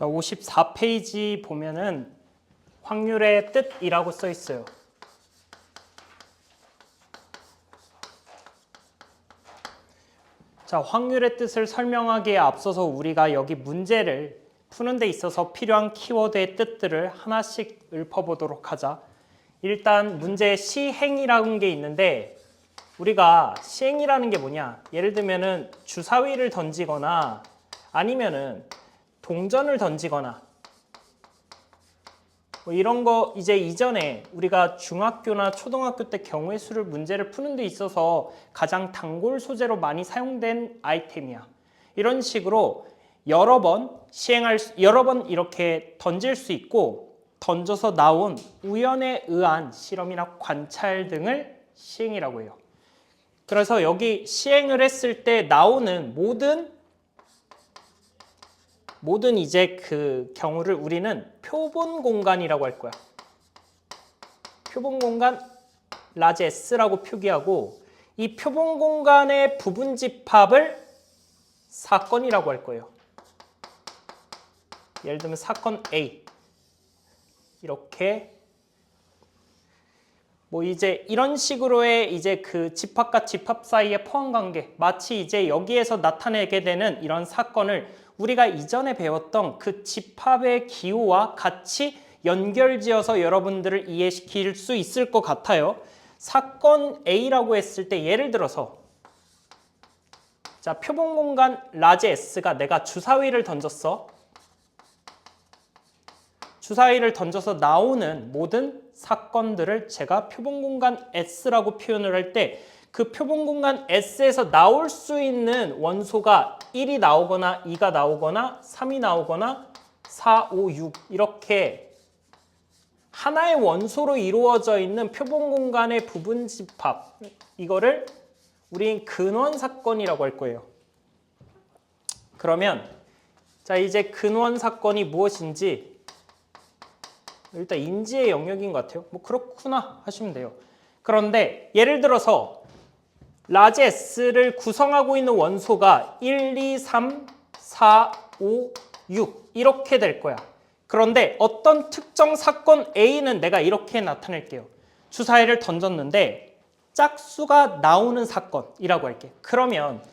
자, 54페이지 보면은 확률의 뜻이라고 써 있어요. 자, 확률의 뜻을 설명하기에 앞서서 우리가 여기 문제를 푸는 데 있어서 필요한 키워드의 뜻들을 하나씩 읊어보도록 하자. 일단 문제에 시행이라는 게 있는데 우리가 시행이라는 게 뭐냐? 예를 들면은 주사위를 던지거나 아니면은 동전을 던지거나 뭐 이런 거 이제 이전에 우리가 중학교나 초등학교 때 경우의 수를 문제를 푸는 데 있어서 가장 단골 소재로 많이 사용된 아이템이야. 이런 식으로 여러 번 이렇게 던질 수 있고 던져서 나온 우연에 의한 실험이나 관찰 등을 시행이라고 해요. 그래서 여기 시행을 했을 때 나오는 모든 이제 그 경우를 우리는 표본 공간이라고 할 거야. 표본 공간 라지 S라고 표기하고 이 표본 공간의 부분 집합을 사건이라고 할 거예요. 예를 들면 사건 A 이렇게 뭐 이제 이런 식으로의 이제 그 집합과 집합 사이의 포함 관계, 마치 이제 여기에서 나타내게 되는 이런 사건을 우리가 이전에 배웠던 그 집합의 기호와 같이 연결지어서 여러분들을 이해시킬 수 있을 것 같아요. 사건 A라고 했을 때 예를 들어서 자, 표본 공간 라지 S가 내가 주사위를 던졌어. 주사위를 던져서 나오는 모든 사건들을 제가 표본 공간 S라고 표현을 할 때 그 표본 공간 S에서 나올 수 있는 원소가 1이 나오거나 2가 나오거나 3이 나오거나 4, 5, 6 이렇게 하나의 원소로 이루어져 있는 표본 공간의 부분 집합, 이거를 우린 근원 사건이라고 할 거예요. 그러면 자, 이제 근원 사건이 무엇인지 일단 인지의 영역인 것 같아요. 뭐 그렇구나 하시면 돼요. 그런데 예를 들어서 라지 S를 구성하고 있는 원소가 1, 2, 3, 4, 5, 6 이렇게 될 거야. 그런데 어떤 특정 사건 A는 내가 이렇게 나타낼게요. 주사위를 던졌는데 짝수가 나오는 사건이라고 할게. 그러면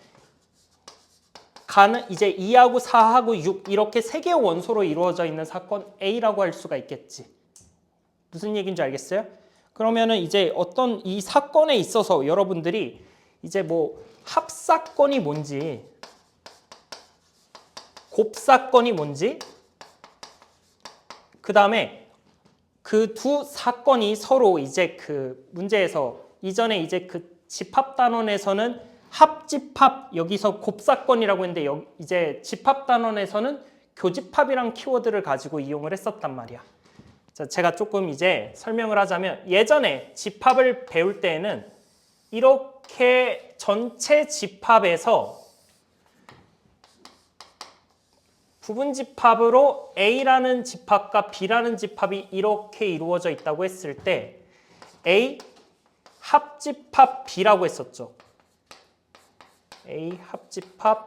이제 2하고 4하고 6 이렇게 세 개의 원소로 이루어져 있는 사건 A라고 할 수가 있겠지. 무슨 얘기인지 알겠어요? 그러면은 이제 어떤 이 사건에 있어서 여러분들이 이제 뭐 합사건이 뭔지, 곱사건이 뭔지, 그 다음에 그 두 사건이 서로 이제 그 문제에서 이전에 이제 그 집합 단원에서는 합집합, 여기서 곱사건이라고 했는데 이제 집합 단원에서는 교집합이란 키워드를 가지고 이용을 했었단 말이야. 자, 제가 조금 이제 설명을 하자면 예전에 집합을 배울 때에는 이렇게 전체 집합에서 부분 집합으로 A라는 집합과 B라는 집합이 이렇게 이루어져 있다고 했을 때 A 합집합 B라고 했었죠. A 합집합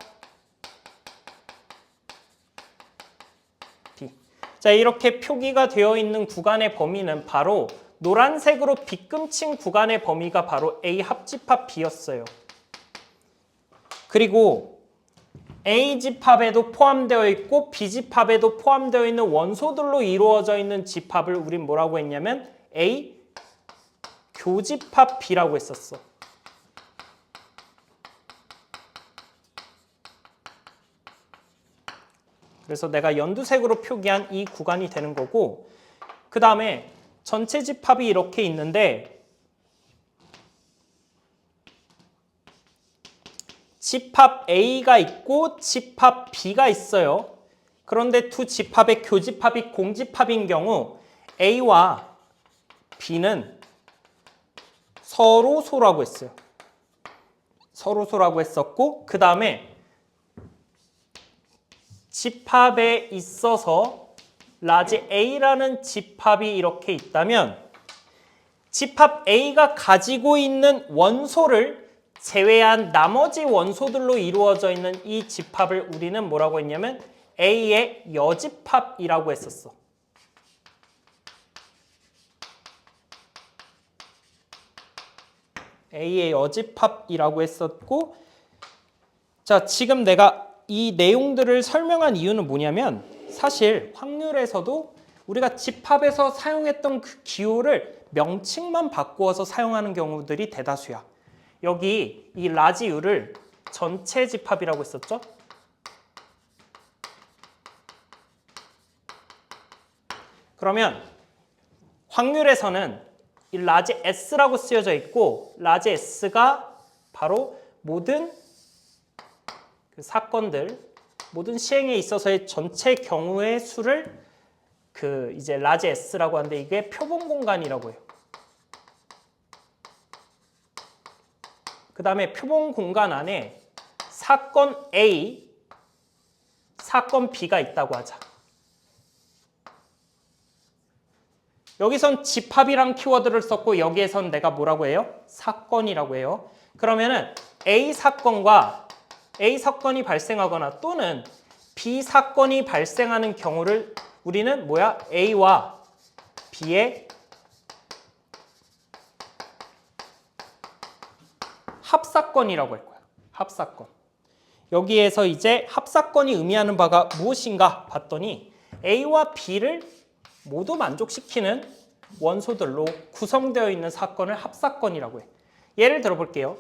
B. 자, 이렇게 표기가 되어 있는 구간의 범위는 바로 노란색으로 빗금친 구간의 범위가 바로 A 합집합 B였어요. 그리고 A 집합에도 포함되어 있고 B 집합에도 포함되어 있는 원소들로 이루어져 있는 집합을 우린 뭐라고 했냐면 A 교집합 B라고 했었어. 그래서 내가 연두색으로 표기한 이 구간이 되는 거고, 그 다음에 전체 집합이 이렇게 있는데 집합 A가 있고 집합 B가 있어요. 그런데 두 집합의 교집합이 공집합인 경우 A와 B는 서로소라고 했어요. 서로소라고 했었고, 그 다음에 집합에 있어서 라지 A라는 집합이 이렇게 있다면 집합 A가 가지고 있는 원소를 제외한 나머지 원소들로 이루어져 있는 이 집합을 우리는 뭐라고 했냐면 A의 여집합이라고 했었어. A의 여집합이라고 했었고, 자, 지금 내가 이 내용들을 설명한 이유는 뭐냐면 사실 확률에서도 우리가 집합에서 사용했던 그 기호를 명칭만 바꾸어서 사용하는 경우들이 대다수야. 여기 이 라지 U를 전체 집합이라고 했었죠? 그러면 확률에서는 이 라지 S라고 쓰여져 있고 라지 S가 바로 모든 그 사건들, 모든 시행에 있어서의 전체 경우의 수를 그 이제 라지 S라고 하는데 이게 표본 공간이라고 해요. 그 다음에 표본 공간 안에 사건 A, 사건 B가 있다고 하자. 여기선 집합이란 키워드를 썼고 여기에선 내가 뭐라고 해요? 사건이라고 해요. 그러면은 A 사건이 발생하거나 또는 B 사건이 발생하는 경우를 우리는 뭐야? A와 B의 합사건이라고 할 거야. 합사건. 여기에서 이제 합사건이 의미하는 바가 무엇인가 봤더니 A와 B를 모두 만족시키는 원소들로 구성되어 있는 사건을 합사건이라고 해. 예를 들어 볼게요.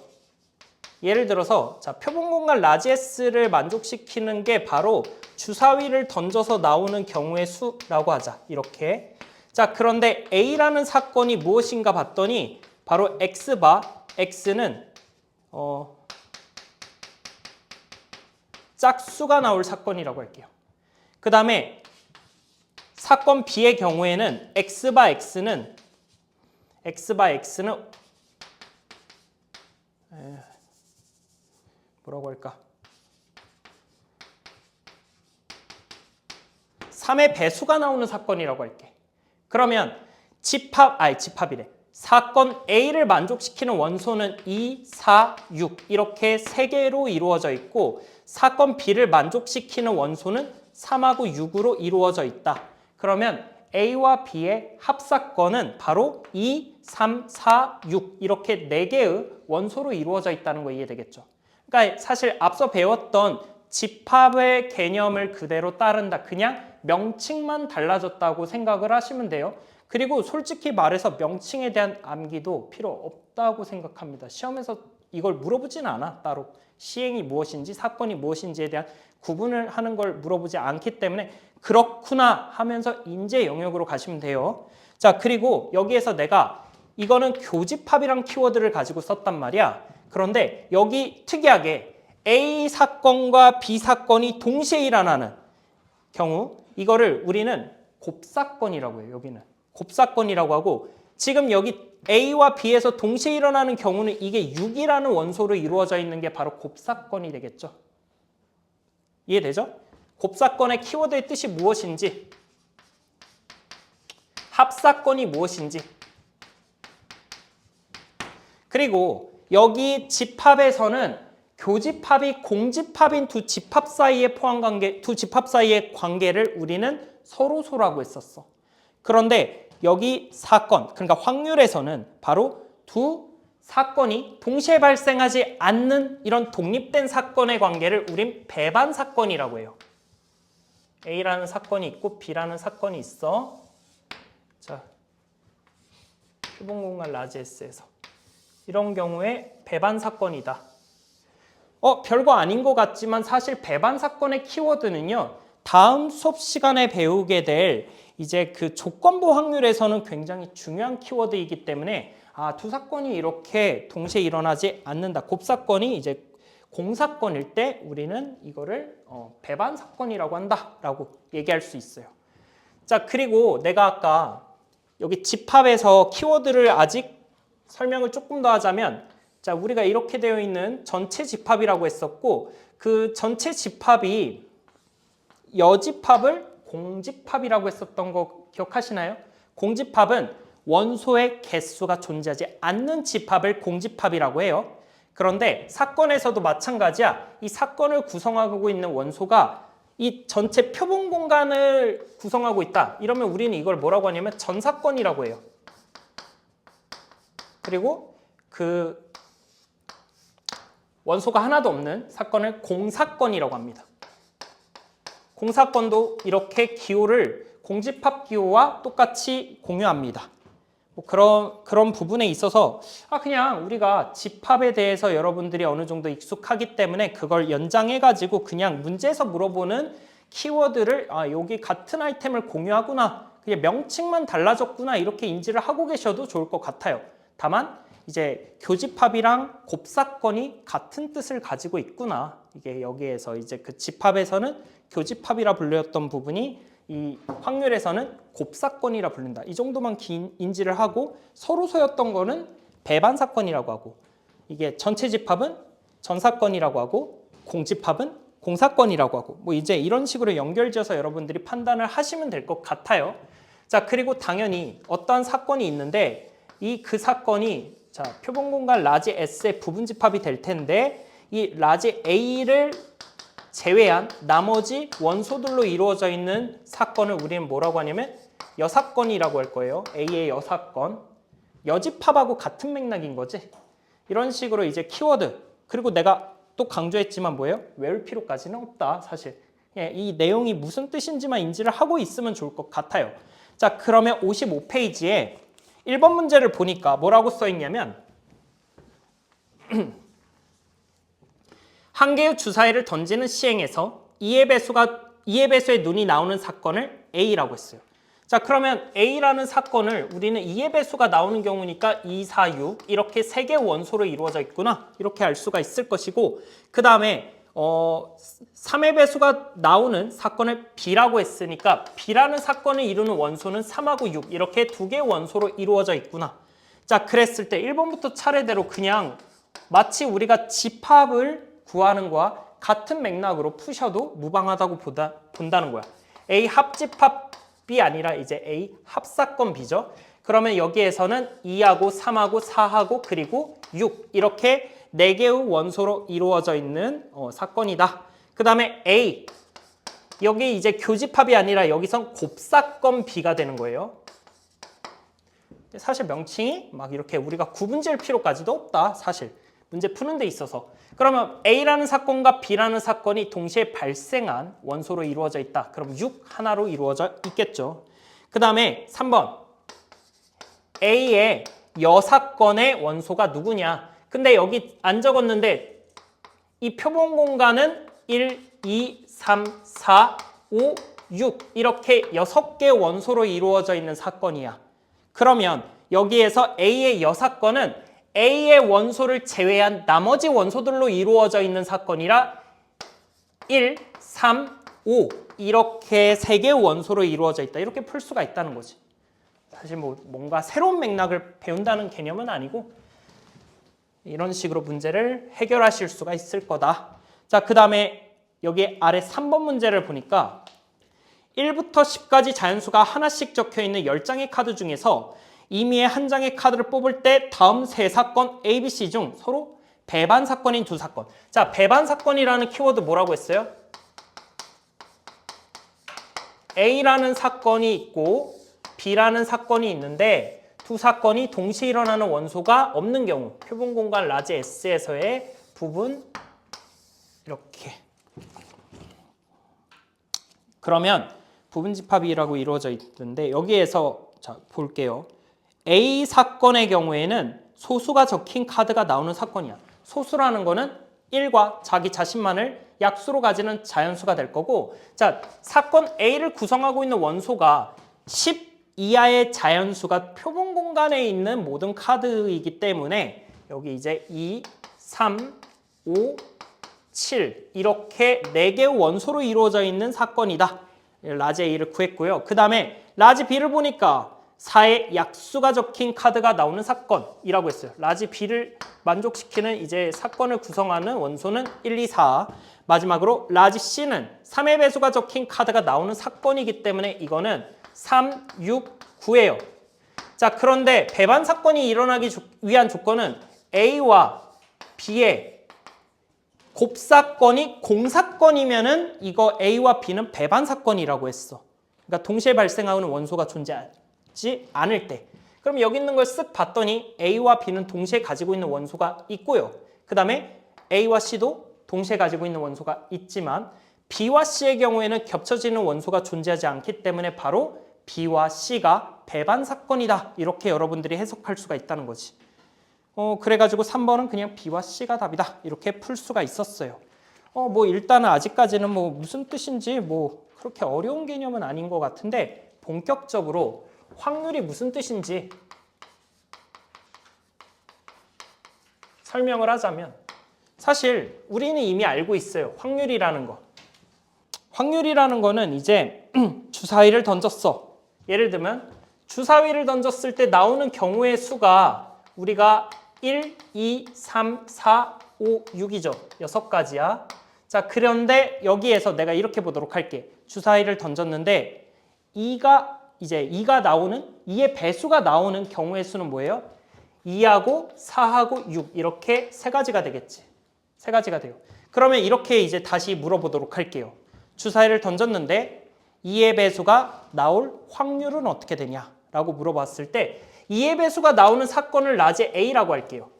예를 들어서 자, 표본공간 라지 S를 만족시키는 게 바로 주사위를 던져서 나오는 경우의 수라고 하자. 이렇게. 자, 그런데 A라는 사건이 무엇인가 봤더니 바로 X바 X는 짝수가 나올 사건이라고 할게요. 그 다음에 사건 B의 경우에는 X바 X는 뭐라고 할까? 3의 배수가 나오는 사건이라고 할게. 그러면 집합이래. 사건 A를 만족시키는 원소는 2, 4, 6 이렇게 3개로 이루어져 있고 사건 B를 만족시키는 원소는 3하고 6으로 이루어져 있다. 그러면 A와 B의 합사건은 바로 2, 3, 4, 6 이렇게 4개의 원소로 이루어져 있다는 거 이해되겠죠? 그러니까 사실 앞서 배웠던 집합의 개념을 그대로 따른다. 그냥 명칭만 달라졌다고 생각을 하시면 돼요. 그리고 솔직히 말해서 명칭에 대한 암기도 필요 없다고 생각합니다. 시험에서 이걸 물어보진 않아. 따로 시행이 무엇인지 사건이 무엇인지에 대한 구분을 하는 걸 물어보지 않기 때문에 그렇구나 하면서 인재 영역으로 가시면 돼요. 자, 그리고 여기에서 내가 이거는 교집합이란 키워드를 가지고 썼단 말이야. 그런데 여기 특이하게 A 사건과 B 사건이 동시에 일어나는 경우 이거를 우리는 곱사건이라고 해요. 여기는 곱사건이라고 하고 지금 여기 A와 B에서 동시에 일어나는 경우는 이게 6이라는 원소로 이루어져 있는 게 바로 곱사건이 되겠죠. 이해되죠? 곱사건의 키워드의 뜻이 무엇인지 합사건이 무엇인지 그리고 여기 집합에서는 교집합이 공집합인 두 집합 사이의 두 집합 사이의 관계를 우리는 서로소라고 했었어. 그런데 여기 사건, 그러니까 확률에서는 바로 두 사건이 동시에 발생하지 않는 이런 독립된 사건의 관계를 우린 배반 사건이라고 해요. A라는 사건이 있고 B라는 사건이 있어. 자, 표본공간 라지 S에서 이런 경우에 배반 사건이다. 별거 아닌 것 같지만 사실 배반 사건의 키워드는요. 다음 수업 시간에 배우게 될 이제 그 조건부 확률에서는 굉장히 중요한 키워드이기 때문에 두 사건이 이렇게 동시에 일어나지 않는다. 곱사건이 이제 공사건일 때 우리는 이거를 배반 사건이라고 한다라고 얘기할 수 있어요. 자, 그리고 내가 아까 여기 집합에서 키워드를 아직 설명을 조금 더 하자면 자, 우리가 이렇게 되어 있는 전체 집합이라고 했었고 그 전체 집합이 여집합을 공집합이라고 했었던 거 기억하시나요? 공집합은 원소의 개수가 존재하지 않는 집합을 공집합이라고 해요. 그런데 사건에서도 마찬가지야. 이 사건을 구성하고 있는 원소가 이 전체 표본 공간을 구성하고 있다. 이러면 우리는 이걸 뭐라고 하냐면 전사건이라고 해요. 그리고 그 원소가 하나도 없는 사건을 공사건이라고 합니다. 공사건도 이렇게 기호를 공집합 기호와 똑같이 공유합니다. 뭐 그런 부분에 있어서 그냥 우리가 집합에 대해서 여러분들이 어느 정도 익숙하기 때문에 그걸 연장해가지고 그냥 문제에서 물어보는 키워드를 여기 같은 아이템을 공유하구나, 그냥 명칭만 달라졌구나 이렇게 인지를 하고 계셔도 좋을 것 같아요. 다만 이제 교집합이랑 곱사건이 같은 뜻을 가지고 있구나, 이게 여기에서 이제 그 집합에서는 교집합이라 불렸던 부분이 이 확률에서는 곱사건이라 불린다. 이 정도만 인지를 하고 서로서였던 거는 배반사건이라고 하고, 이게 전체 집합은 전사건이라고 하고 공집합은 공사건이라고 하고, 뭐 이제 이런 식으로 연결지어서 여러분들이 판단을 하시면 될 것 같아요. 자, 그리고 당연히 어떠한 사건이 있는데 그 사건이 자, 표본공간 라지 S의 부분집합이 될 텐데 이 라지 A를 제외한 나머지 원소들로 이루어져 있는 사건을 우리는 뭐라고 하냐면 여사건이라고 할 거예요. A의 여사건. 여집합하고 같은 맥락인 거지. 이런 식으로 이제 키워드. 그리고 내가 또 강조했지만 뭐예요? 외울 필요까지는 없다, 사실. 이 내용이 무슨 뜻인지만 인지를 하고 있으면 좋을 것 같아요. 자, 그러면 55페이지에 1번 문제를 보니까 뭐라고 써 있냐면 한 개의 주사위를 던지는 시행에서 2의 배수의 눈이 나오는 사건을 A라고 했어요. 자, 그러면 A라는 사건을 우리는 2의 배수가 나오는 경우니까 2, 4, 6 이렇게 3개의 원소로 이루어져 있구나, 이렇게 알 수가 있을 것이고, 그 다음에 3의 배수가 나오는 사건을 B라고 했으니까 B라는 사건을 이루는 원소는 3하고 6 이렇게 2개의 원소로 이루어져 있구나. 자, 그랬을 때 1번부터 차례대로 그냥 마치 우리가 집합을 구하는 거와 같은 맥락으로 푸셔도 무방하다고 본다는 거야. A 합집합이 아니라 이제 A 합사건 B죠. 그러면 여기에서는 2하고 3하고 4하고 그리고 6 이렇게 4개의 원소로 이루어져 있는 사건이다. 그 다음에 A, 여기 이제 교집합이 아니라 여기선 곱사건 B가 되는 거예요. 사실 명칭이 막 이렇게 우리가 구분 지을 필요까지도 없다, 사실. 문제 푸는 데 있어서. 그러면 A라는 사건과 B라는 사건이 동시에 발생한 원소로 이루어져 있다. 그럼 6 하나로 이루어져 있겠죠. 그 다음에 3번. A의 여사건의 원소가 누구냐. 근데 여기 안 적었는데 이 표본 공간은 1, 2, 3, 4, 5, 6 이렇게 6개의 원소로 이루어져 있는 사건이야. 그러면 여기에서 A의 여사건은 A의 원소를 제외한 나머지 원소들로 이루어져 있는 사건이라 1, 3, 5 이렇게 3개의 원소로 이루어져 있다. 이렇게 풀 수가 있다는 거지. 사실 뭔가 새로운 맥락을 배운다는 개념은 아니고 이런 식으로 문제를 해결하실 수가 있을 거다. 자, 그 다음에 여기 아래 3번 문제를 보니까 1부터 10까지 자연수가 하나씩 적혀있는 10장의 카드 중에서 임의의 한 장의 카드를 뽑을 때 다음 세 사건 A, B, C 중 서로 배반 사건인 두 사건. 자, 배반 사건이라는 키워드 뭐라고 했어요? A라는 사건이 있고 B라는 사건이 있는데 두 사건이 동시에 일어나는 원소가 없는 경우, 표본 공간 라지 S에서의 부분 이렇게. 그러면 부분집합이라고 이루어져 있는데 여기에서 자, 볼게요. A 사건의 경우에는 소수가 적힌 카드가 나오는 사건이야. 소수라는 거는 1과 자기 자신만을 약수로 가지는 자연수가 될 거고, 자, 사건 A를 구성하고 있는 원소가 10 이하의 자연수가 표본 공간에 있는 모든 카드이기 때문에 여기 이제 2, 3, 5, 7 이렇게 4개의 원소로 이루어져 있는 사건이다. 라지 A를 구했고요. 그 다음에 라지 B를 보니까 4의 약수가 적힌 카드가 나오는 사건이라고 했어요. 라지 B를 만족시키는 이제 사건을 구성하는 원소는 1, 2, 4. 마지막으로 라지 C는 3의 배수가 적힌 카드가 나오는 사건이기 때문에 이거는 3, 6, 9예요. 자, 그런데 배반 사건이 일어나기 위한 조건은 A와 B의 곱사건이 공사건이면은 이거 A와 B는 배반 사건이라고 했어. 그러니까 동시에 발생하는 원소가 존재하지 않을 때. 그럼 여기 있는 걸 쓱 봤더니 A와 B는 동시에 가지고 있는 원소가 있고요. 그 다음에 A와 C도 동시에 가지고 있는 원소가 있지만 B와 C의 경우에는 겹쳐지는 원소가 존재하지 않기 때문에 바로 B와 C가 배반 사건이다. 이렇게 여러분들이 해석할 수가 있다는 거지. 그래가지고 3번은 그냥 B와 C가 답이다. 이렇게 풀 수가 있었어요. 뭐 일단은 아직까지는 뭐 무슨 뜻인지 뭐 그렇게 어려운 개념은 아닌 것 같은데 본격적으로 확률이 무슨 뜻인지 설명을 하자면 사실 우리는 이미 알고 있어요. 확률이라는 거. 확률이라는 거는 이제 주사위를 던졌어. 예를 들면 주사위를 던졌을 때 나오는 경우의 수가 우리가 1, 2, 3, 4, 5, 6이죠. 6가지야. 자, 그런데 여기에서 내가 이렇게 보도록 할게. 주사위를 던졌는데 2가 나오는 2의 배수가 나오는 경우의 수는 뭐예요? 2하고 4하고 6 이렇게 세 가지가 되겠지. 세 가지가 돼요. 그러면 이렇게 이제 다시 물어보도록 할게요. 주사위를 던졌는데 2의 배수가 나올 확률은 어떻게 되냐라고 물어봤을 때 2의 배수가 나오는 사건을 라지 A라고 할게요.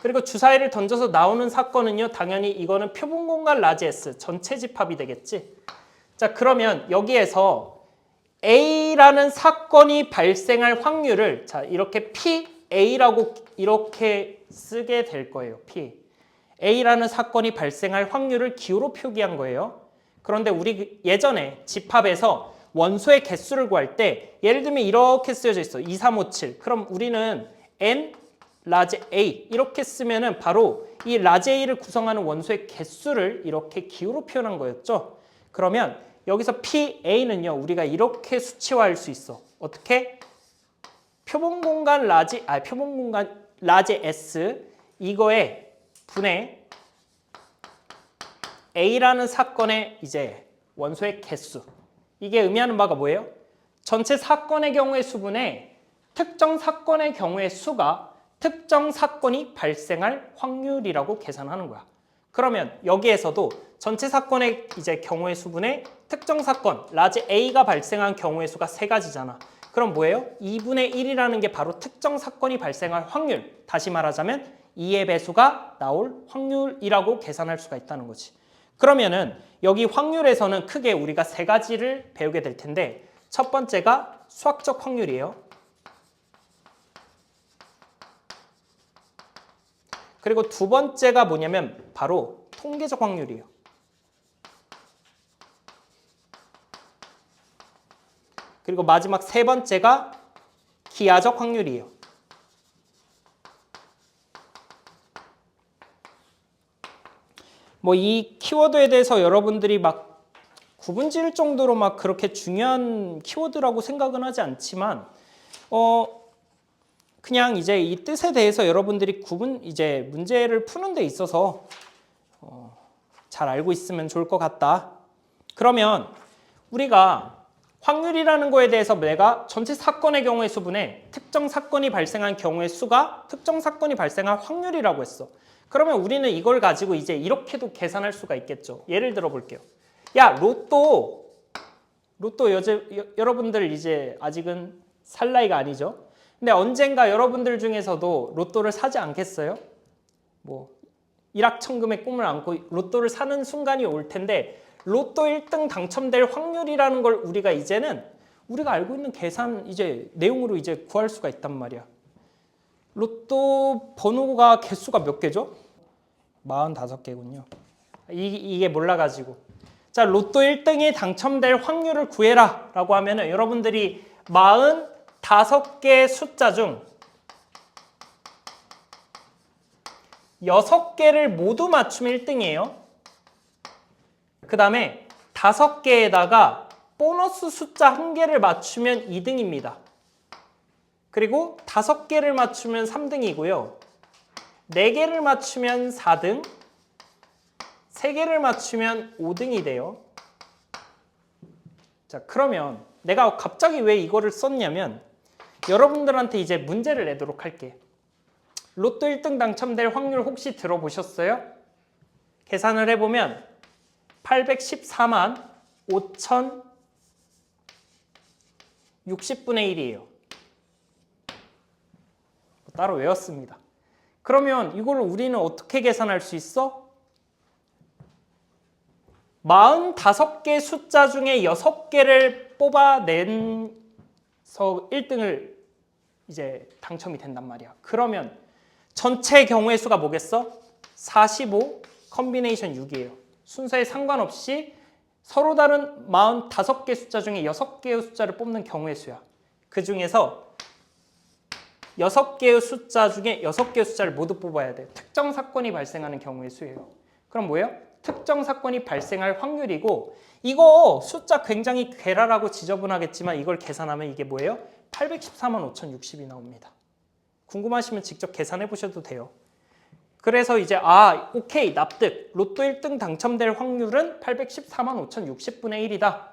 그리고 주사위를 던져서 나오는 사건은요. 당연히 이거는 표본공간 라지 S 전체 집합이 되겠지. 자, 그러면 여기에서 A라는 사건이 발생할 확률을 자 이렇게 PA라고 이렇게 쓰게 될 거예요. P. A라는 사건이 발생할 확률을 기호로 표기한 거예요. 그런데 우리 예전에 집합에서 원소의 개수를 구할 때 예를 들면 이렇게 쓰여져 있어. 2, 3, 5, 7. 그럼 우리는 N 라지 A 이렇게 쓰면은 바로 이 라지 A를 구성하는 원소의 개수를 이렇게 기호로 표현한 거였죠. 그러면 여기서 PA는요. 우리가 이렇게 수치화할 수 있어. 어떻게? 표본공간 라지 S 이거에 분의 A라는 사건의 이제 원소의 개수. 이게 의미하는 바가 뭐예요? 전체 사건의 경우의 수분에 특정 사건의 경우의 수가 특정 사건이 발생할 확률이라고 계산하는 거야. 그러면 여기에서도 전체 사건의 이제 경우의 수분에 특정 사건, 라지 A가 발생한 경우의 수가 세 가지잖아. 그럼 뭐예요? 2분의 1이라는 게 바로 특정 사건이 발생할 확률. 다시 말하자면 2의 배수가 나올 확률이라고 계산할 수가 있다는 거지. 그러면은 여기 확률에서는 크게 우리가 세 가지를 배우게 될 텐데 첫 번째가 수학적 확률이에요. 그리고 두 번째가 뭐냐면 바로 통계적 확률이에요. 그리고 마지막 세 번째가 기하적 확률이에요. 뭐 이 키워드에 대해서 여러분들이 막 구분 지을 정도로 막 그렇게 중요한 키워드라고 생각은 하지 않지만 그냥 이제 이 뜻에 대해서 여러분들이 이제 문제를 푸는 데 있어서 잘 알고 있으면 좋을 것 같다. 그러면 우리가 확률이라는 거에 대해서 내가 전체 사건의 경우의 수분에 특정 사건이 발생한 경우의 수가 특정 사건이 발생할 확률이라고 했어. 그러면 우리는 이걸 가지고 이제 이렇게도 계산할 수가 있겠죠. 예를 들어 볼게요. 야, 로또 여러분들 이제 아직은 살 나이가 아니죠. 근데 언젠가 여러분들 중에서도 로또를 사지 않겠어요? 뭐 일확천금의 꿈을 안고 로또를 사는 순간이 올 텐데 로또 1등 당첨될 확률이라는 걸 우리가 이제는 우리가 알고 있는 계산 이제 내용으로 이제 구할 수가 있단 말이야. 로또 번호가 개수가 몇 개죠? 45개군요. 이게 몰라가지고. 자, 로또 1등이 당첨될 확률을 구해라 라고 하면은 여러분들이 45개의 숫자 중 6개를 모두 맞추면 1등이에요. 그 다음에 5개에다가 보너스 숫자 1개를 맞추면 2등입니다. 그리고 5개를 맞추면 3등이고요. 4개를 맞추면 4등, 3개를 맞추면 5등이 돼요. 자, 그러면 내가 갑자기 왜 이거를 썼냐면 여러분들한테 이제 문제를 내도록 할게. 로또 1등 당첨될 확률 혹시 들어보셨어요? 계산을 해보면 814만 5,060분의 1이에요. 따로 외웠습니다. 그러면 이걸 우리는 어떻게 계산할 수 있어? 45개 숫자 중에 6개를 뽑아내서 1등을 이제 당첨이 된단 말이야. 그러면 전체 경우의 수가 뭐겠어? 45 컨비네이션 6이에요. 순서에 상관없이 서로 다른 45개 숫자 중에 6개의 숫자를 뽑는 경우의 수야. 그 중에서 6개의 숫자 중에 6개의 숫자를 모두 뽑아야 돼. 특정 사건이 발생하는 경우의 수예요. 그럼 뭐예요? 특정 사건이 발생할 확률이고, 이거 숫자 굉장히 괴랄하고 지저분하겠지만 이걸 계산하면 이게 뭐예요? 814만 5,060이 나옵니다. 궁금하시면 직접 계산해 보셔도 돼요. 그래서 이제 오케이 납득. 로또 1등 당첨될 확률은 814만 5,060분의 1이다.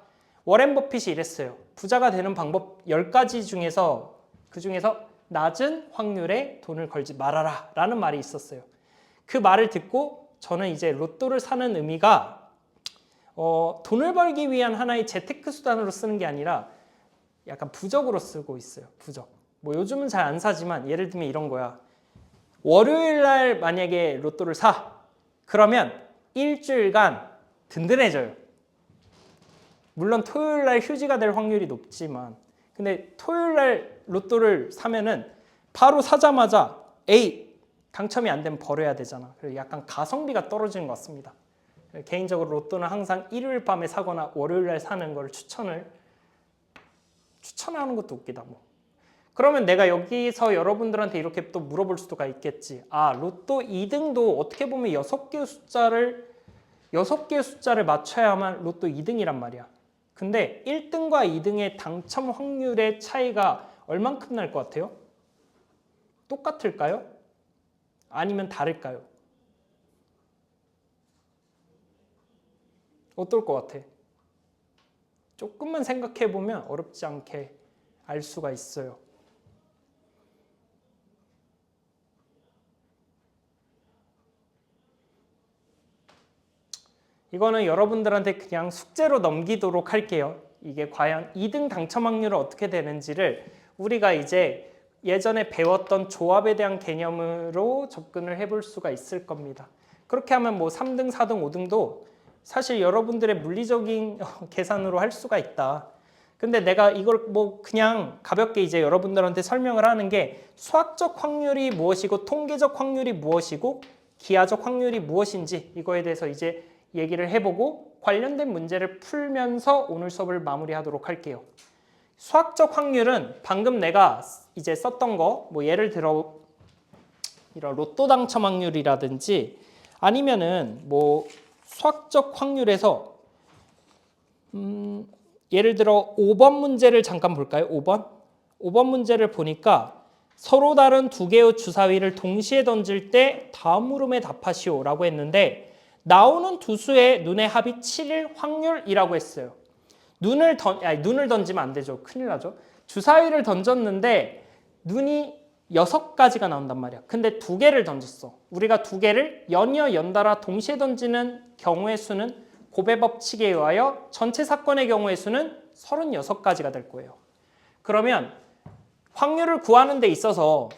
워렌 버핏이 이랬어요. 부자가 되는 방법 10가지 중에서 그 중에서 낮은 확률에 돈을 걸지 말아라 라는 말이 있었어요. 그 말을 듣고 저는 이제 로또를 사는 의미가 돈을 벌기 위한 하나의 재테크 수단으로 쓰는 게 아니라 약간 부적으로 쓰고 있어요. 부적. 뭐 요즘은 잘 안 사지만 예를 들면 이런 거야. 월요일 날 만약에 로또를 사. 그러면 일주일간 든든해져요. 물론 토요일 날 휴지가 될 확률이 높지만, 근데 토요일 날 로또를 사면은 바로 사자마자 당첨이 안 되면 버려야 되잖아. 그래서 약간 가성비가 떨어지는 것 같습니다. 개인적으로 로또는 항상 일요일 밤에 사거나 월요일 날 사는 걸 추천하는 것도 웃기다 뭐. 그러면 내가 여기서 여러분들한테 이렇게 또 물어볼 수가 있겠지. 로또 2등도 어떻게 보면 6개의 숫자를 맞춰야만 로또 2등이란 말이야. 근데 1등과 2등의 당첨 확률의 차이가 얼만큼 날 것 같아요? 똑같을까요? 아니면 다를까요? 어떨 것 같아? 조금만 생각해 보면 어렵지 않게 알 수가 있어요. 이거는 여러분들한테 그냥 숙제로 넘기도록 할게요. 이게 과연 2등 당첨 확률은 어떻게 되는지를 우리가 이제 예전에 배웠던 조합에 대한 개념으로 접근을 해볼 수가 있을 겁니다. 그렇게 하면 뭐 3등, 4등, 5등도 사실 여러분들의 물리적인 계산으로 할 수가 있다. 근데 내가 이걸 뭐 그냥 가볍게 이제 여러분들한테 설명을 하는 게 수학적 확률이 무엇이고 통계적 확률이 무엇이고 기하적 확률이 무엇인지 이거에 대해서 이제 얘기를 해보고 관련된 문제를 풀면서 오늘 수업을 마무리하도록 할게요. 수학적 확률은 방금 내가 이제 썼던 거, 뭐 예를 들어 이런 로또 당첨 확률이라든지 아니면은 뭐 수학적 확률에서 예를 들어 5번 문제를 잠깐 볼까요? 5번 문제를 보니까 서로 다른 두 개의 주사위를 동시에 던질 때 다음 물음에 답하시오 라고 했는데 나오는 두 수의 눈의 합이 7일 확률이라고 했어요. 눈을 던지면 안 되죠. 큰일 나죠. 주사위를 던졌는데 눈이 6가지가 나온단 말이야. 근데 2개를 던졌어. 우리가 2개를 연달아 동시에 던지는 경우의 수는 고배 법칙에 의하여 전체 사건의 경우의 수는 36가지가 될 거예요. 그러면 확률을 구하는 데 있어서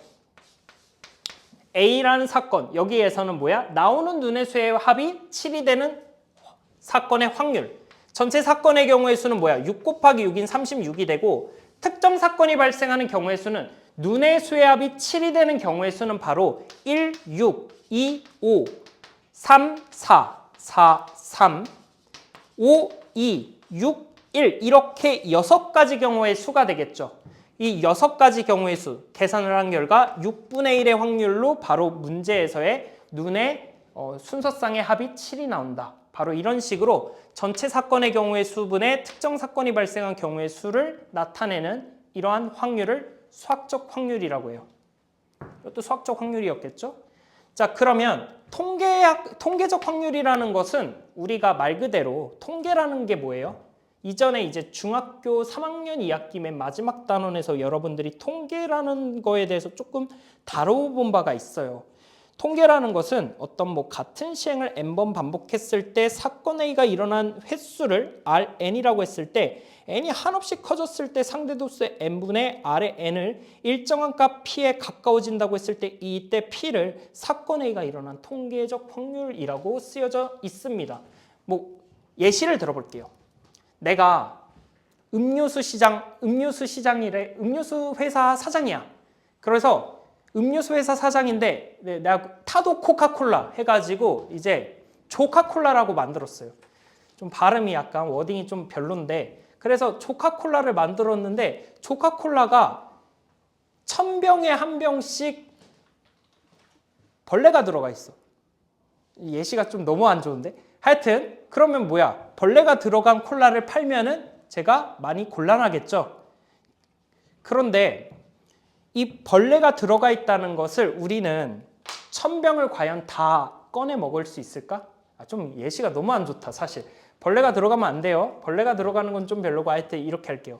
A라는 사건, 여기에서는 뭐야? 나오는 눈의 수의 합이 7이 되는 사건의 확률. 전체 사건의 경우의 수는 뭐야? 6 곱하기 6인 36이 되고 특정 사건이 발생하는 경우의 수는 눈의 수의 합이 7이 되는 경우의 수는 바로 1, 6, 2, 5, 3, 4, 4, 3, 5, 2, 6, 1 이렇게 6가지 경우의 수가 되겠죠. 이 6가지 경우의 수 계산을 한 결과 6분의 1의 확률로 바로 문제에서의 눈의 순서상의 합이 7이 나온다. 바로 이런 식으로 전체 사건의 경우의 수분의 특정 사건이 발생한 경우의 수를 나타내는 이러한 확률을 수학적 확률이라고 해요. 이것도 수학적 확률이었겠죠? 자, 그러면 통계적 확률이라는 것은 우리가 말 그대로 통계라는 게 뭐예요? 이전에 이제 중학교 3학년 2학기 맨 마지막 단원에서 여러분들이 통계라는 거에 대해서 조금 다뤄본 바가 있어요. 통계라는 것은 어떤 뭐 같은 시행을 n번 반복했을 때 사건 A가 일어난 횟수를 Rn이라고 했을 때 n이 한없이 커졌을 때 상대도수의 n분의 R의 n을 일정한 값 P에 가까워진다고 했을 때 이때 P를 사건 A가 일어난 통계적 확률이라고 쓰여져 있습니다. 뭐 예시를 들어볼게요. 내가 음료수 시장이래, 음료수 회사 사장이야. 그래서 음료수 회사 사장인데 내가 타도 코카콜라 해가지고 이제 조카콜라라고 만들었어요. 좀 발음이 약간 워딩이 좀 별론데 그래서 조카콜라를 만들었는데 조카콜라가 1000병에 한 병씩 벌레가 들어가 있어. 예시가 좀 너무 안 좋은데 하여튼 그러면 뭐야, 벌레가 들어간 콜라를 팔면은 제가 많이 곤란하겠죠. 그런데 이 벌레가 들어가 있다는 것을 우리는 1000병을 과연 다 꺼내 먹을 수 있을까? 좀 예시가 너무 안 좋다 사실. 벌레가 들어가면 안 돼요. 벌레가 들어가는 건 좀 별로고 하여튼 이렇게 할게요.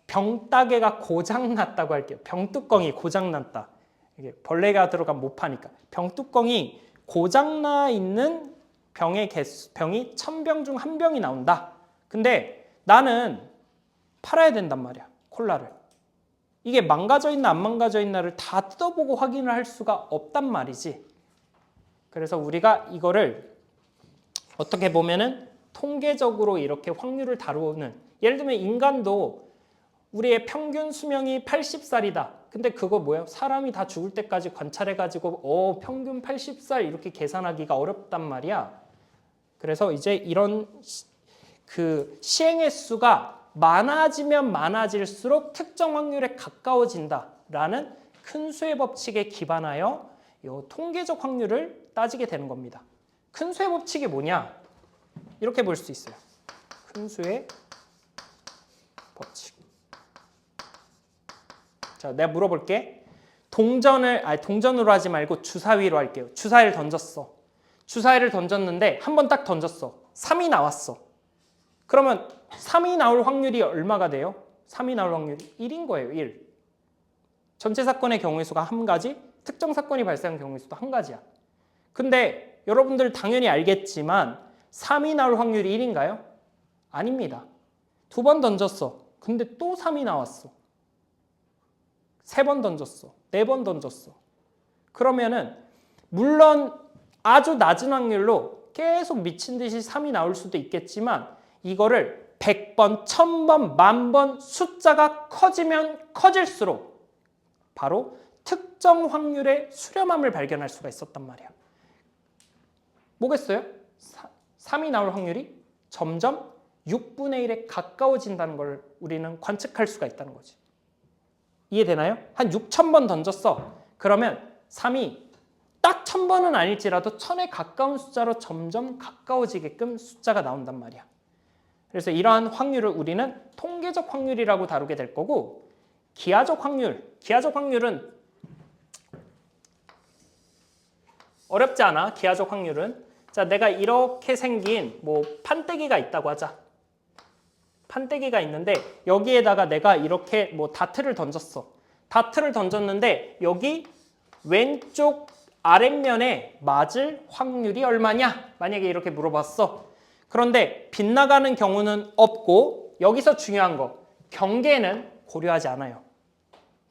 병따개가 고장났다고 할게요. 병뚜껑이 고장났다. 이게 벌레가 들어가면 못 파니까. 병뚜껑이 고장나 있는 병이 1000병 중 1병이 나온다. 근데 나는 팔아야 된단 말이야. 콜라를. 이게 망가져 있나 안 망가져 있나를 다 뜯어보고 확인을 할 수가 없단 말이지. 그래서 우리가 이거를 어떻게 보면은 통계적으로 이렇게 확률을 다루는, 예를 들면 인간도 우리의 평균 수명이 80살이다. 근데 그거 뭐예요? 사람이 다 죽을 때까지 관찰해가지고 평균 80살 이렇게 계산하기가 어렵단 말이야. 그래서 이제 이런 그 시행의 수가 많아지면 많아질수록 특정 확률에 가까워진다라는 큰 수의 법칙에 기반하여 이 통계적 확률을 따지게 되는 겁니다. 큰 수의 법칙이 뭐냐? 이렇게 볼 수 있어요. 큰 수의 법칙. 자, 내가 물어볼게. 동전으로 하지 말고 주사위로 할게요. 주사위를 던졌어. 주사위를 던졌는데 한 번 딱 던졌어. 3이 나왔어. 그러면 3이 나올 확률이 얼마가 돼요? 3이 나올 확률이 1인 거예요. 1. 전체 사건의 경우의 수가 한 가지, 특정 사건이 발생한 경우의 수도 한 가지야. 근데 여러분들 당연히 알겠지만 3이 나올 확률이 1인가요? 아닙니다. 2번 던졌어. 근데 또 3이 나왔어. 3번 던졌어. 4번 던졌어. 그러면은 물론 아주 낮은 확률로 계속 미친 듯이 3이 나올 수도 있겠지만 이거를 100번, 1000번, 10,000번 숫자가 커지면 커질수록 바로 특정 확률의 수렴함을 발견할 수가 있었단 말이야. 뭐겠어요? 3이 나올 확률이 점점 6분의 1에 가까워진다는 걸 우리는 관측할 수가 있다는 거지. 이해되나요? 한 6000번 던졌어. 그러면 3이 딱 1000번은 아닐지라도 1000에 가까운 숫자로 점점 가까워지게끔 숫자가 나온단 말이야. 그래서 이러한 확률을 우리는 통계적 확률이라고 다루게 될 거고, 기하적 확률은 어렵지 않아. 기하적 확률은 자, 내가 이렇게 생긴 뭐 판때기가 있다고 하자. 판때기가 있는데 여기에다가 내가 이렇게 뭐 다트를 던졌어. 다트를 던졌는데 여기 왼쪽 아랫면에 맞을 확률이 얼마냐? 만약에 이렇게 물어봤어. 그런데 빗나가는 경우는 없고 여기서 중요한 거, 경계는 고려하지 않아요.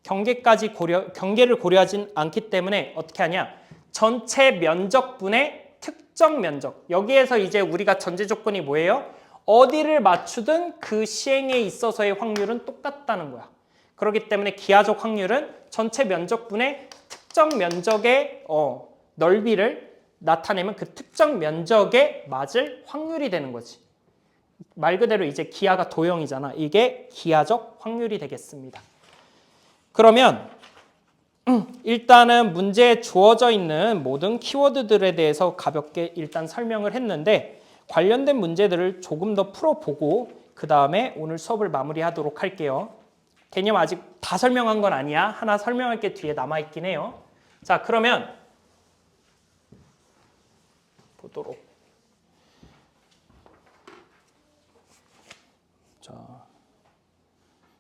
경계를 고려하진 않기 때문에 어떻게 하냐? 전체 면적분의 특정 면적. 여기에서 이제 우리가 전제 조건이 뭐예요? 어디를 맞추든 그 시행에 있어서의 확률은 똑같다는 거야. 그렇기 때문에 기하적 확률은 전체 면적분의 특정 면적의 넓이를 나타내면 그 특정 면적에 맞을 확률이 되는 거지. 말 그대로 이제 기하가 도형이잖아. 이게 기하적 확률이 되겠습니다. 그러면 일단은 문제에 주어져 있는 모든 키워드들에 대해서 가볍게 일단 설명을 했는데 관련된 문제들을 조금 더 풀어보고 그 다음에 오늘 수업을 마무리하도록 할게요. 개념 아직 다 설명한 건 아니야. 하나 설명할 게 뒤에 남아있긴 해요. 자, 그러면 보도록. 자,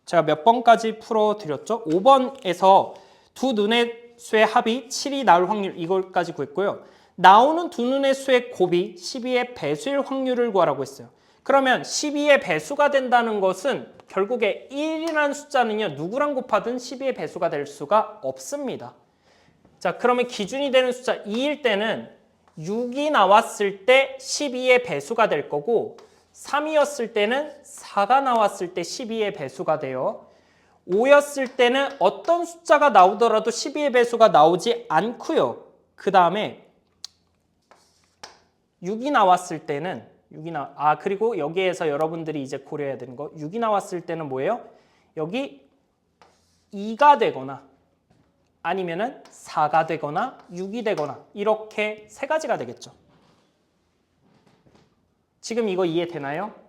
제가 몇 번까지 풀어드렸죠? 5번에서 두 눈의 수의 합이 7이 나올 확률 이걸까지 구했고요. 나오는 두 눈의 수의 곱이 12의 배수일 확률을 구하라고 했어요. 그러면 12의 배수가 된다는 것은 결국에 1이라는 숫자는요. 누구랑 곱하든 12의 배수가 될 수가 없습니다. 자, 그러면 기준이 되는 숫자 2일 때는 6이 나왔을 때 12의 배수가 될 거고 3이었을 때는 4가 나왔을 때 12의 배수가 돼요. 5였을 때는 어떤 숫자가 나오더라도 12의 배수가 나오지 않고요. 그 다음에 6이 나왔을 때는 그리고 여기에서 여러분들이 이제 고려해야 되는 거 6이 나왔을 때는 뭐예요? 여기 2가 되거나 아니면은 4가 되거나 6이 되거나 이렇게 세 가지가 되겠죠. 지금 이거 이해되나요?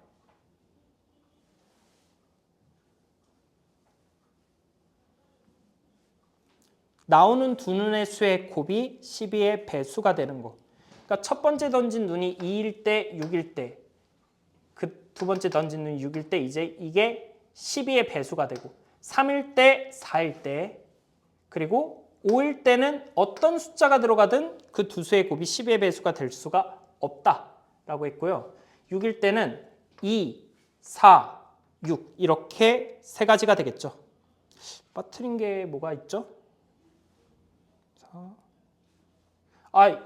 나오는 두 눈의 수의 곱이 12의 배수가 되는 거. 그러니까 첫 번째 던진 눈이 2일 때, 6일 때, 그 두 번째 던진 눈이 6일 때 이제 이게 12의 배수가 되고 3일 때, 4일 때, 그리고 5일 때는 어떤 숫자가 들어가든 그 두 수의 곱이 12의 배수가 될 수가 없다라고 했고요. 6일 때는 2, 4, 6 이렇게 세 가지가 되겠죠. 빠뜨린 게 뭐가 있죠?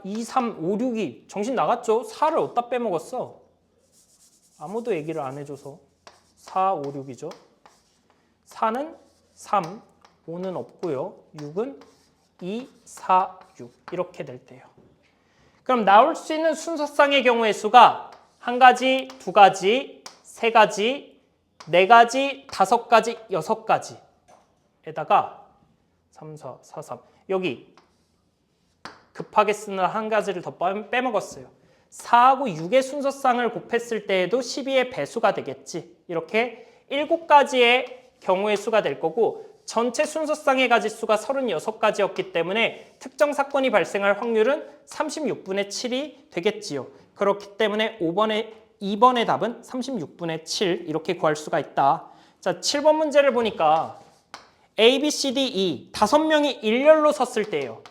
2, 3, 5, 6이 정신 나갔죠? 4를 어디다 빼먹었어? 아무도 얘기를 안 해줘서 4, 5, 6이죠. 4는 3, 5는 없고요. 6은 2, 4, 6 이렇게 될 때요. 그럼 나올 수 있는 순서상의 경우의 수가 한 가지, 두 가지, 세 가지, 네 가지, 다섯 가지, 여섯 가지에다가 3, 4, 4, 3 여기 급하게 쓰는 한 가지를 더 빼먹었어요. 4하고 6의 순서상을 곱했을 때에도 12의 배수가 되겠지. 이렇게 7가지의 경우의 수가 될 거고 전체 순서상의 가지수가 36가지였기 때문에 특정 사건이 발생할 확률은 36분의 7이 되겠지요. 그렇기 때문에 2번의 답은 36분의 7 이렇게 구할 수가 있다. 자, 7번 문제를 보니까 A, B, C, D, E 5명이 일렬로 섰을 때예요.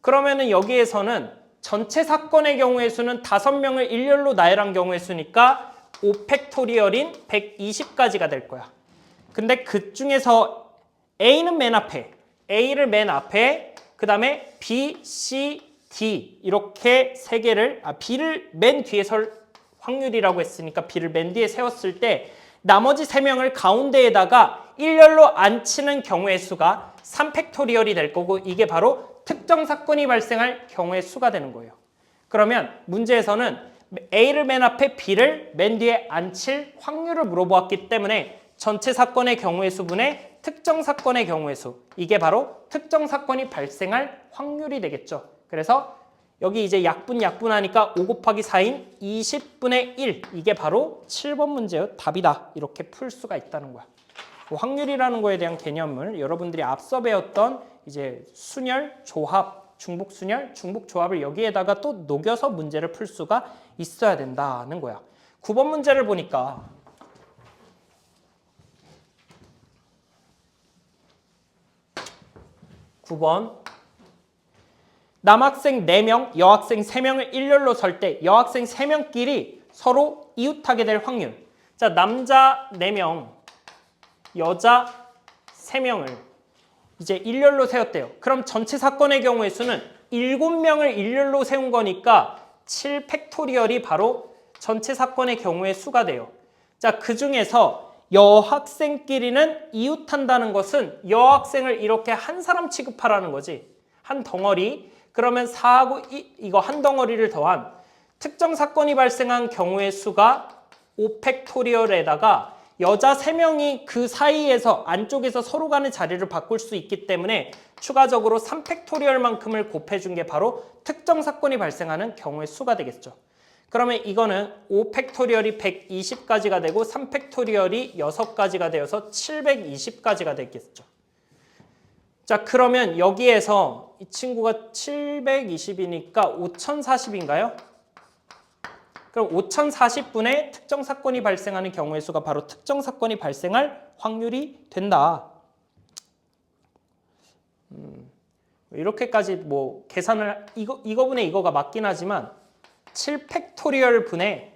그러면은 여기에서는 전체 사건의 경우의 수는 5명을 일렬로 나열한 경우의 수니까 5팩토리얼인 120가지가 될 거야. 근데 그 중에서 A는 맨 앞에, A를 맨 앞에, 그 다음에 B, C, D 이렇게 세 개를, B를 맨 뒤에 설 확률이라고 했으니까 B를 맨 뒤에 세웠을 때 나머지 3명을 가운데에다가 일렬로 앉히는 경우의 수가 3팩토리얼이 될 거고 이게 바로 특정 사건이 발생할 경우의 수가 되는 거예요. 그러면 문제에서는 A를 맨 앞에 B를 맨 뒤에 앉힐 확률을 물어보았기 때문에 전체 사건의 경우의 수분의 특정 사건의 경우의 수 이게 바로 특정 사건이 발생할 확률이 되겠죠. 그래서 여기 이제 약분하니까 5 곱하기 4인 20분의 1 이게 바로 7번 문제의 답이다. 이렇게 풀 수가 있다는 거야. 확률이라는 거에 대한 개념을 여러분들이 앞서 배웠던 이제 순열, 조합, 중복 순열, 중복 조합을 여기에다가 또 녹여서 문제를 풀 수가 있어야 된다는 거야. 9번 문제를 보니까 남학생 4명, 여학생 3명을 일렬로 설 때 여학생 3명끼리 서로 이웃하게 될 확률. 자, 남자 4명, 여자 3명을 이제 일렬로 세웠대요. 그럼 전체 사건의 경우의 수는 7명을 일렬로 세운 거니까 7팩토리얼이 바로 전체 사건의 경우의 수가 돼요. 자, 그 중에서 여학생끼리는 이웃한다는 것은 여학생을 이렇게 한 사람 취급하라는 거지. 한 덩어리. 그러면 4하고 이거 한 덩어리를 더한 특정 사건이 발생한 경우의 수가 5팩토리얼에다가 여자 3명이 그 사이에서 안쪽에서 서로 간의 자리를 바꿀 수 있기 때문에 추가적으로 3팩토리얼만큼을 곱해준 게 바로 특정 사건이 발생하는 경우의 수가 되겠죠. 그러면 이거는 5팩토리얼이 120가지가 되고 3팩토리얼이 6가지가 되어서 720가지가 되겠죠. 자, 그러면 여기에서 이 친구가 720이니까 5040인가요? 그럼 5040분의 특정 사건이 발생하는 경우의 수가 바로 특정 사건이 발생할 확률이 된다. 이렇게까지 뭐 계산을 이거분의 이거가 맞긴 하지만 7팩토리얼 분의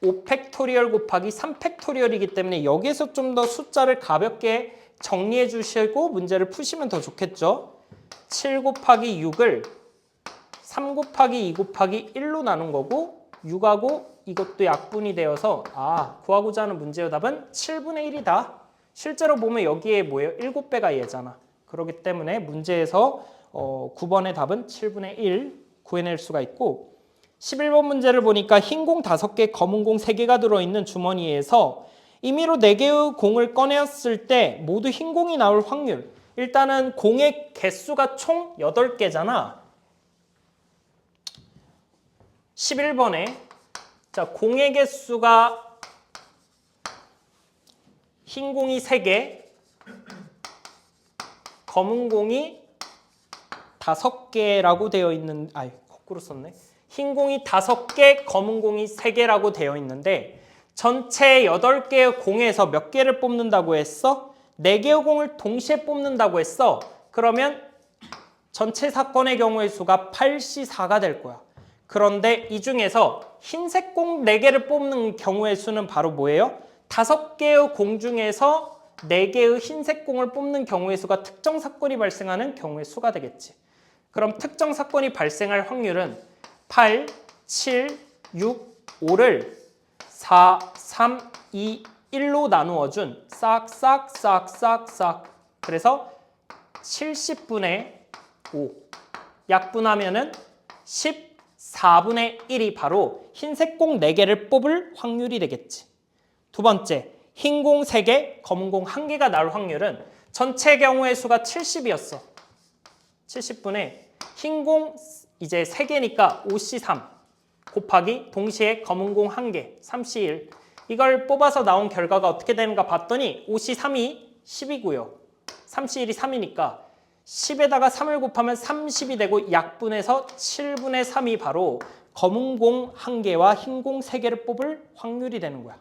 5팩토리얼 곱하기 3팩토리얼이기 때문에 여기에서 좀 더 숫자를 가볍게 정리해 주시고 문제를 푸시면 더 좋겠죠. 7 곱하기 6을 3 곱하기 2 곱하기 1로 나눈 거고 6하고 이것도 약분이 되어서 구하고자 하는 문제의 답은 7분의 1이다. 실제로 보면 여기에 뭐예요? 7배가 얘잖아. 그렇기 때문에 문제에서 9번의 답은 7분의 1 구해낼 수가 있고 11번 문제를 보니까 흰 공 5개, 검은 공 3개가 들어있는 주머니에서 임의로 4개의 공을 꺼내었을 때 모두 흰 공이 나올 확률. 일단은 공의 개수가 총 8개잖아. 11번에 자, 공의 개수가 흰 공이 3개, 검은 공이 5개라고 되어 있는 거꾸로 썼네. 흰 공이 5개, 검은 공이 3개라고 되어 있는데 전체 8개의 공에서 몇 개를 뽑는다고 했어? 4개의 공을 동시에 뽑는다고 했어. 그러면 전체 사건의 경우의 수가 8C4가 될 거야. 그런데 이 중에서 흰색 공 4개를 뽑는 경우의 수는 바로 뭐예요? 5개의 공 중에서 4개의 흰색 공을 뽑는 경우의 수가 특정 사건이 발생하는 경우의 수가 되겠지. 그럼 특정 사건이 발생할 확률은 8, 7, 6, 5를 4, 3, 2, 1로 나누어준 싹 그래서 70분의 5 약분하면은 14분의 1이 바로 흰색 공 4개를 뽑을 확률이 되겠지. 두 번째, 흰 공 3개, 검은 공 1개가 나올 확률은 전체 경우의 수가 70이었어. 70분의 흰 공 이제 3개니까 5C3 곱하기 동시에 검은 공 1개, 3C1 이걸 뽑아서 나온 결과가 어떻게 되는가 봤더니 5C3이 10이고요. 3C1이 3이니까 10에다가 3을 곱하면 30이 되고 약분해서 7분의 3이 바로 검은 공 1개와 흰 공 3개를 뽑을 확률이 되는 거야.